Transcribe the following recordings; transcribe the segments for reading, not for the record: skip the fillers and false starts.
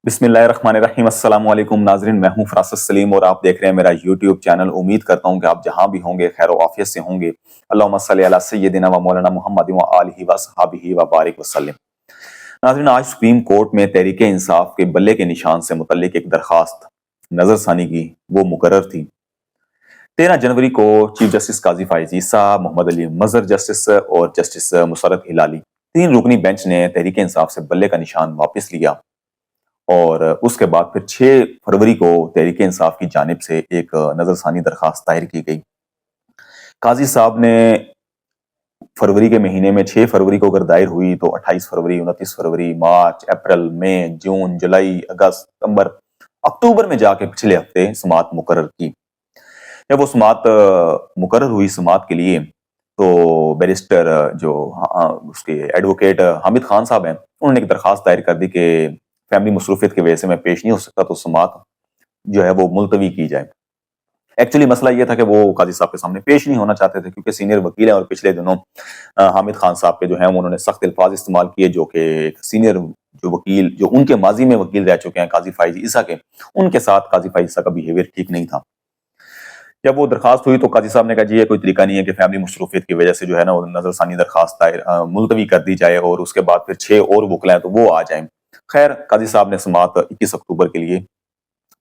बिस्मिल्लाहिर्रहमानिर्रहीम। अस्सलाम वालेकुम नाज़रीन, मैं हूं फरासत सलीम और आप देख रहे हैं मेरा यूट्यूब चैनल। उम्मीद करता हूं कि आप जहां भी होंगे खैर व आफियत से होंगे। अल्लाहुम्मा सल्ली अला सय्यदिना व मौलाना मुहम्मद व आलिहि व सहाबिहि व बारिक वसल्लम। नाज़रीन, आज सुप्रीम कोर्ट में तहरीक इंसाफ के बल्ले के निशान से मुतल्लिक एक दरखास्त नजरसानी की वो मुकर्रर थी। 13 जनवरी को चीफ जस्टिस काजी फायज ईसा, मोहम्मद अली मजहर जस्टिस और जस्टिस मुसर्रत हिलाली, 3 रुकनी बेंच ने तहरीक इंसाफ से बल्ले का निशान वापस लिया और उसके बाद फिर 6 फरवरी को तहरीक इंसाफ की जानिब से एक नजरसानी दरखास्त दायर की गई। काजी साहब ने फरवरी के महीने में 6 फरवरी को अगर दायर हुई तो 28 फरवरी, 29 फरवरी, मार्च, अप्रैल, मई, जून, जुलाई, अगस्त, सितंबर, अक्टूबर में जाके पिछले हफ्ते समात मुकर्रर की। जब वो समात मुकर्रर हुई समात के लिए तो बैरिस्टर जो उसके एडवोकेट हामिद खान साहब हैं, उन्होंने एक दरखास्त दायर कर दी कि फैमिली मसरूफियत की वजह से मैं पेश नहीं हो सकता, तो समात जो है वो मुलतवी की जाए। एक्चुअली मसला ये था कि वो काजी साहब के सामने पेश नहीं होना चाहते थे क्योंकि सीनियर वकील हैं और पिछले दिनों हामिद खान साहब के जो है उन्होंने सख्त अल्फाज इस्तेमाल किए, जो कि सीनियर जो वकील जो उनके माजी में वकील रह चुके हैं काजी फाइज ईसा के, उनके साथ काजी फाइज ईसा का बिहेवियर ठीक नहीं था। जब वो दरखास्त हुई तो काजी साहब ने कहा जी ये कोई तरीका नहीं है कि फैमिली मसरूफियत की वजह से जो है ना नजरसानी दरखास्त दायर मुलतवी कर दी जाए और उसके बाद फिर 6 और वकला हैं तो वो आ जाएं। खैर, काजी साहब ने समात 21 अक्टूबर के लिए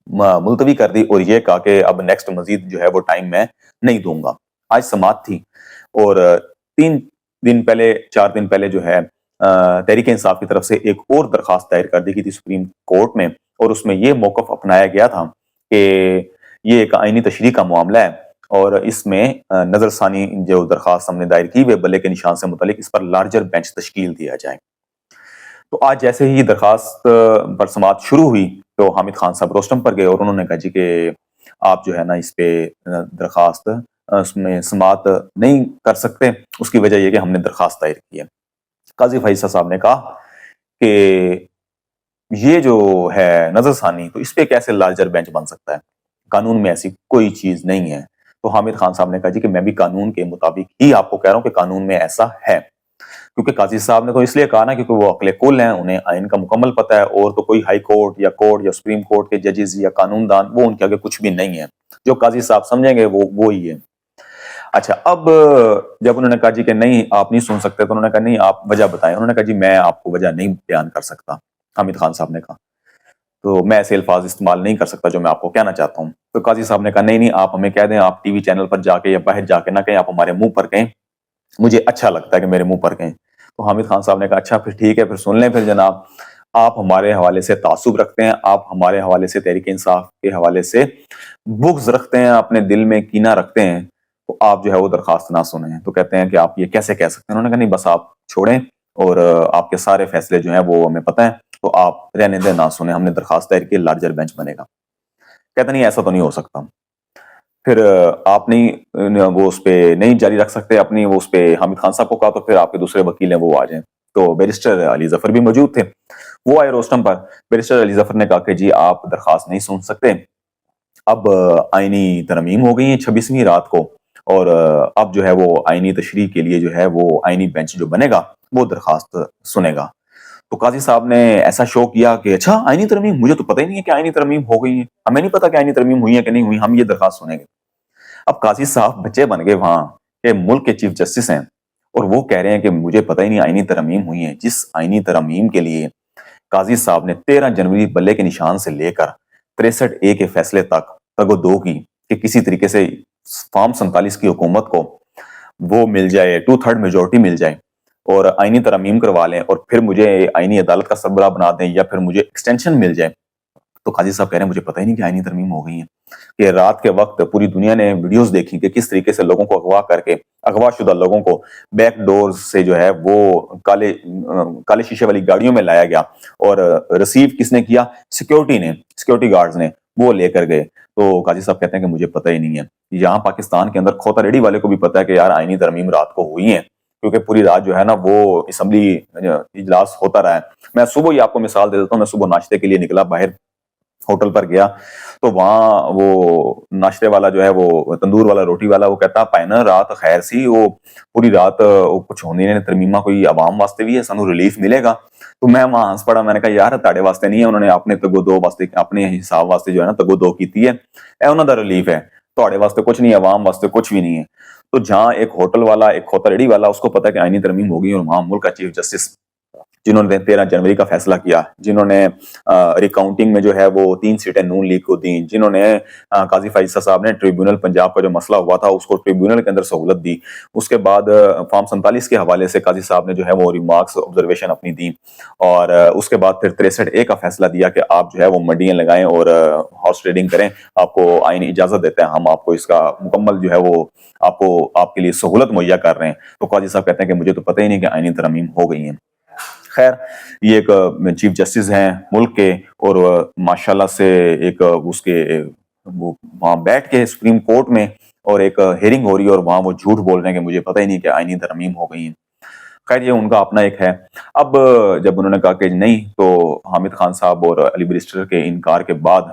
मुलतवी कर दी और ये कहा कि अब नेक्स्ट मजीद जो है वो टाइम मैं नहीं दूंगा। आज समात थी और 3 दिन पहले 4 दिन पहले जो है तहरीक इंसाफ की तरफ से एक और दरखास्त दायर कर दी गई थी सुप्रीम कोर्ट में और उसमें ये मौकफ अपनाया गया था कि ये एक आईनी तशरीह का मामला है और इसमें नजरसानी जो दरखास्त हमने दायर की हुई बल्ले के निशान से मुतालिक इस पर लार्जर बेंच तश्कील दिया जाए। तो आज जैसे ही दरखास्त पर समात शुरू हुई तो हामिद खान साहब रोस्टम पर गए और उन्होंने कहा जी कि आप जो है ना इस पे दरखास्त उसमें समात नहीं कर सकते, उसकी वजह यह कि हमने दरखास्त दायर की है। काजी फैसल साहब ने कहा कि ये जो है नजरसानी, तो इस पे कैसे लार्जर बेंच बन सकता है, कानून में ऐसी कोई चीज नहीं है। तो हामिद खान साहब ने कहा जी कि मैं भी कानून के मुताबिक ही आपको कह रहा हूं कि कानून में ऐसा है, क्योंकि काजी साहब ने तो इसलिए कहा ना क्योंकि वो अक्ले कुल हैं, उन्हें आइन का मुकम्मल पता है और तो कोई हाई कोर्ट या सुप्रीम कोर्ट के जजेस या कानूनदान वो उनके आगे कुछ भी नहीं है, जो काजी साहब समझेंगे वो ही है। अच्छा, अब जब उन्होंने कहा जी कि नहीं आप नहीं सुन सकते तो उन्होंने कहा नहीं आप वजह बताएं। उन्होंने कहा जी मैं आपको वजह नहीं बयान कर सकता। हामिद खान साहब ने कहा तो मैं ऐसे अल्फाज इस्तेमाल नहीं कर सकता जो मैं आपको कहना चाहता हूँ। तो काजी साहब ने कहा नहीं नहीं आप हमें कह दें, आप टीवी चैनल पर जाके या बाहर जाके ना कहें, आप हमारे मुंह पर कहें, मुझे अच्छा लगता है कि मेरे मुंह पर कहें। तो हामिद खान साहब ने कहा अच्छा फिर ठीक है, फिर सुन लें फिर जनाब, आप हमारे हवाले से तासुब रखते हैं, आप हमारे हवाले से तहरीक इंसाफ के हवाले से बुग़्ज़ रखते हैं, अपने दिल में कीना रखते हैं, तो आप जो है वो दरखास्त ना सुने। तो कहते हैं कि आप ये कैसे कह सकते हैं। उन्होंने कहा नहीं बस आप छोड़ें और आपके सारे फैसले जो हैं वो हमें पता है, तो आप रहने दें, ना सुने, हमने दरखास्त दायर की, लार्जर बेंच बनेगा। कहते नहीं ऐसा तो नहीं हो सकता। फिर आप नहीं वो उस पे नहीं जारी रख सकते अपनी, वो उस पे हामिद खान साहब को कहा तो फिर आपके दूसरे वकील हैं वो आ जाएं। तो बैरिस्टर अली जफर भी मौजूद थे, वो आए रोस्टम पर। बैरिस्टर अली जफर ने कहा कि जी आप दरखास्त नहीं सुन सकते, अब आईनी तरमीम हो गई है 26वीं रात को और अब जो है वो आईनी तशरीह के लिए जो है वो आईनी बेंच जो बनेगा वो दरखास्त सुनेगा। तो काजी साहब ने ऐसा शो किया कि अच्छा आईनी तरमीम, मुझे तो पता ही नहीं है कि आईनी तरमीम हो गई है, हमें नहीं पता कि आईनी तरमीम हुई है कि नहीं हुई, हम ये दरखास्त सुनेंगे। अब काजी साहब बच्चे बन गए वहां के, मुल्क के चीफ जस्टिस हैं और वो कह रहे हैं कि मुझे पता ही नहीं आईनी तरमीम हुई है, जिस आईनी तरमीम के लिए काजी साहब ने 13 जनवरी बल्ले के निशान से लेकर 63A के फैसले तक तगो-दो की कि किसी तरीके से फॉर्म 47 की हुकूमत को वो मिल जाए, 2/3 मेजोरिटी मिल जाए और आईनी तरमीम करवा लें और फिर मुझे आईनी अदालत का सरबराह बना दें या फिर मुझे एक्सटेंशन मिल जाए। तो काजी साहब कह रहे हैं मुझे पता ही नहीं कि आईनी तरमीम हो गई है। कि रात के वक्त पूरी दुनिया ने वीडियोस देखी कि किस तरीके से लोगों को अगवा करके, अगवाशुदा लोगों को बैक डोर से जो है वो काले शीशे वाली गाड़ियों में लाया गया और रिसीव किसने किया, सिक्योरिटी ने, सिक्योरिटी गार्ड्स ने वो लेकर गए। तो काजी साहब कहते हैं कि मुझे पता ही नहीं है। यहाँ पाकिस्तान के अंदर खोता रेडी वाले को भी पता है कि यार आईनी तरमीम रात को हुई है, क्योंकि पूरी रात जो है ना वो असम्बली इजलास होता रहा है। मैं सुबह ही आपको मिसाल दे देता हूँ, मैं सुबह नाश्ते के लिए निकला बाहर ہوٹل پر گیا تو وہاں وہ ناشتے والا جو ہے وہ تندور والا روٹی والا وہ کہتا پائے نا رات خیر سی وہ پوری رات کچھ ہونے نے ترمیمہ کوئی عوام واسطے بھی ہے سانو ریلیف ملے گا تو میں وہاں ہنس پڑا میں نے کہا یار تاڑے واسطے نہیں ہے انہوں نے اپنے تگو دو واسطے اپنے حساب واسطے جو ہے نا تگو دو کیتی ہے اے انہوں دا ریلیف ہے تاڑے واسطے کچھ نہیں عوام واسطے کچھ بھی نہیں ہے تو جہاں ایک ہوٹل والا ایک کھوتا ریڑھی والا اس کو پتا ہے کہ آئینی ترمیم ہوگی اور وہاں ملک کا چیف جسٹس جنہوں نے 13 جنوری کا فیصلہ کیا جنہوں نے ریکاؤنٹنگ میں جو ہے وہ 3 سیٹیں نون لیگ کو دیں جنہوں نے قاضی فائزہ صاحب نے ٹریبیونل پنجاب کا جو مسئلہ ہوا تھا اس کو ٹریبیونل کے اندر سہولت دی اس کے بعد فارم 47 کے حوالے سے قاضی صاحب نے جو ہے وہ ریمارکس آبزرویشن اپنی دی اور اس کے بعد پھر 63A کا فیصلہ دیا کہ آپ جو ہے وہ منڈیاں لگائیں اور ہارس ٹریڈنگ کریں آپ کو آئین اجازت دیتے ہیں ہم آپ کو اس کا مکمل جو ہے وہ آپ کے لیے سہولت مہیا کر رہے ہیں تو قاضی صاحب کہتے ہیں کہ مجھے تو پتہ ہی نہیں کہ آئینی ترامیم ہو گئی ہیں خیر یہ ایک چیف جسٹس ہیں ملک کے اور ماشاءاللہ سے ایک اس کے وہاں بیٹھ کے سپریم کورٹ میں اور ایک ہیرنگ ہو رہی ہے اور وہاں وہ جھوٹ بول رہے ہیں کہ مجھے پتہ ہی نہیں کہ آئینی ترمیم ہو گئی ہیں خیر یہ ان کا اپنا ایک ہے اب جب انہوں نے کہا کہ نہیں تو حامد خان صاحب اور علی بریسٹر کے انکار کے بعد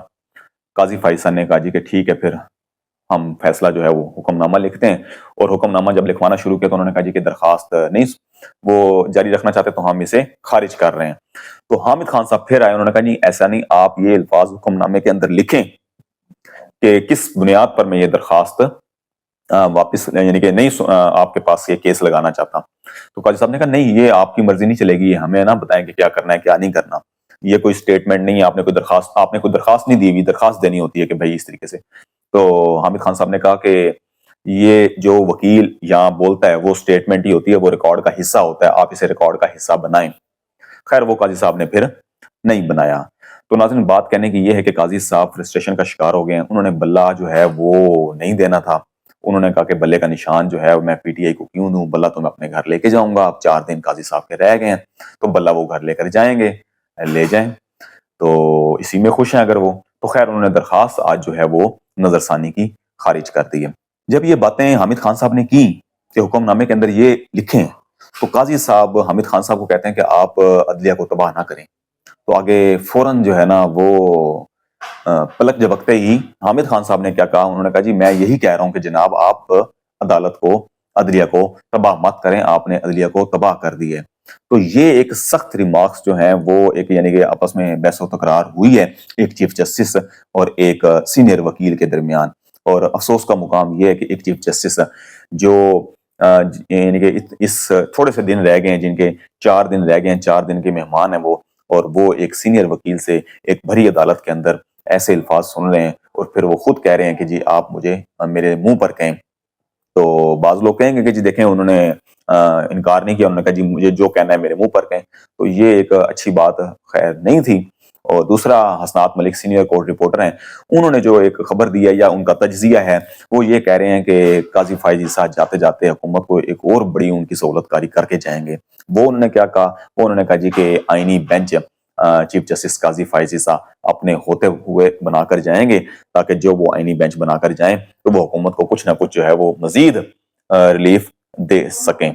قاضی فائز نے کہا جی کہ ٹھیک ہے پھر ہم فیصلہ جو ہے وہ حکم نامہ لکھتے ہیں اور حکم نامہ جب لکھوانا شروع کیا تو انہوں نے کہا جی کہ درخواست نہیں وہ جاری رکھنا چاہتے تو ہم اسے خارج کر رہے ہیں تو حامد خان صاحب پھر آئے انہوں نے کہا نہیں ایسا نہیں آپ یہ الفاظ حکم نامے کے اندر لکھیں کہ کس بنیاد پر میں یہ درخواست واپس یعنی کہ نہیں آپ کے پاس یہ کیس لگانا چاہتا تو قاضی صاحب نے کہا نہیں یہ آپ کی مرضی نہیں چلے گی ہمیں نہ بتائیں کہ کیا کرنا ہے کیا نہیں کرنا یہ کوئی سٹیٹمنٹ نہیں آپ نے کوئی درخواست نہیں دی ہوئی درخواست دینی ہوتی ہے کہ بھائی اس طریقے سے تو حامد خان صاحب نے کہا کہ یہ جو وکیل یہاں بولتا ہے وہ سٹیٹمنٹ ہی ہوتی ہے وہ ریکارڈ کا حصہ ہوتا ہے آپ اسے ریکارڈ کا حصہ بنائیں خیر وہ قاضی صاحب نے پھر نہیں بنایا تو ناظرین بات کہنے کی یہ ہے کہ قاضی صاحب فرسٹریشن کا شکار ہو گئے ہیں انہوں نے بلہ جو ہے وہ نہیں دینا تھا انہوں نے کہا کہ بلے کا نشان جو ہے میں پی ٹی آئی کو کیوں دوں بلہ تو میں اپنے گھر لے کے جاؤں گا اب 4 دن قاضی صاحب کے رہ گئے ہیں تو بلہ وہ گھر لے کر جائیں گے لے جائیں تو اسی میں خوش ہیں اگر وہ تو خیر انہوں نے درخواست آج جو ہے وہ نظر ثانی کی خارج کر دی ہے جب یہ باتیں حامد خان صاحب نے کی کہ حکم نامے کے اندر یہ لکھیں تو قاضی صاحب حامد خان صاحب کو کہتے ہیں کہ آپ عدلیہ کو تباہ نہ کریں تو آگے فوراً جو ہے نا وہ پلک جھپکتے ہی حامد خان صاحب نے کیا کہا انہوں نے کہا جی میں یہی کہہ رہا ہوں کہ جناب آپ عدالت کو عدلیہ کو تباہ مت کریں آپ نے عدلیہ کو تباہ کر دی ہے تو یہ ایک سخت ریمارکس جو ہیں وہ ایک یعنی کہ آپس میں بحث و تکرار ہوئی ہے ایک چیف جسٹس اور ایک سینئر وکیل کے درمیان اور افسوس کا مقام یہ ہے کہ ایک چیف جسٹس جو یعنی کہ اس تھوڑے سے دن رہ گئے ہیں جن کے 4 دن رہ گئے ہیں 4 دن کے مہمان ہیں وہ اور وہ ایک سینئر وکیل سے ایک بھری عدالت کے اندر ایسے الفاظ سن رہے ہیں اور پھر وہ خود کہہ رہے ہیں کہ جی آپ مجھے میرے منہ پر کہیں تو بعض لوگ کہیں گے کہ جی دیکھیں انہوں نے انکار نہیں کیا انہوں نے کہا جی مجھے جو کہنا ہے میرے منہ پر کہیں تو یہ ایک اچھی بات خیر نہیں تھی اور دوسرا حسنات ملک سینئر کورٹ رپورٹر ہیں انہوں نے جو ایک خبر دی ہے یا ان کا تجزیہ ہے وہ یہ کہہ رہے ہیں کہ قاضی فائز صاحب جاتے جاتے حکومت کو ایک اور بڑی ان کی سہولت کاری کر کے جائیں گے وہ انہوں نے کیا کہا وہ انہوں نے کہا جی کہ آئینی بینچ چیف جسٹس قاضی فائز صاحب اپنے ہوتے ہوئے بنا کر جائیں گے تاکہ جو وہ آئینی بینچ بنا کر جائیں تو وہ حکومت کو کچھ نہ کچھ جو ہے وہ مزید ریلیف دے سکیں